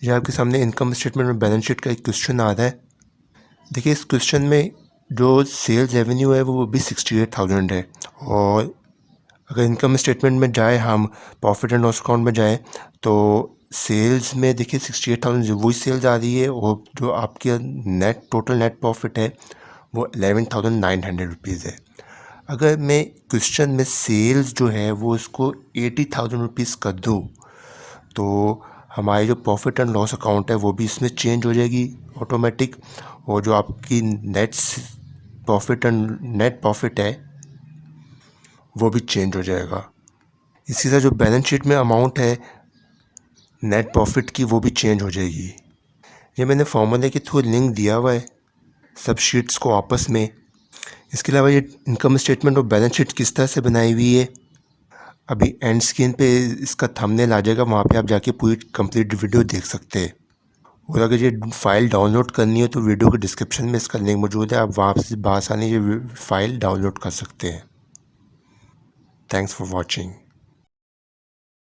ये आपके सामने इनकम स्टेटमेंट और बैलेंस शीट का एक क्वेश्चन आ रहा है। देखिए इस क्वेश्चन में जो सेल्स रेवेन्यू है वो भी 68,000 है, और अगर इनकम स्टेटमेंट में जाए हम, प्रॉफिट एंड लॉस अकाउंट में जाए, तो सेल्स में देखिए 68,000 वही सेल्स आ रही है, और जो आपके टोटल नेट प्रॉफिट है वो 11,900 रुपीज़ है। अगर मैं क्वेश्चन में सेल्स जो है वो उसको 80,000 रुपीज़ कर दूँ, तो हमारी जो प्रॉफिट एंड लॉस अकाउंट है वो भी इसमें चेंज हो जाएगी ऑटोमेटिक, और जो आपकी नेट प्रॉफिट है वो भी चेंज हो जाएगा। इसी तरह जो बैलेंस शीट में अमाउंट है नेट प्रॉफिट की वो भी चेंज हो जाएगी। ये मैंने फॉर्मूले के थ्रू लिंक दिया हुआ है सब शीट्स को आपस में। इसके अलावा ये इनकम स्टेटमेंट और बैलेंस शीट किस तरह से बनाई हुई है, अभी एंड स्क्रीन पे इसका थंबनेल आ जाएगा, वहाँ पे आप जाके पूरी कंप्लीट वीडियो देख सकते हैं। और अगर ये फ़ाइल डाउनलोड करनी है तो वीडियो के डिस्क्रिप्शन में इसका लिंक मौजूद है, आप वहाँ से बासानी ये फ़ाइल डाउनलोड कर सकते हैं। Thanks for watching.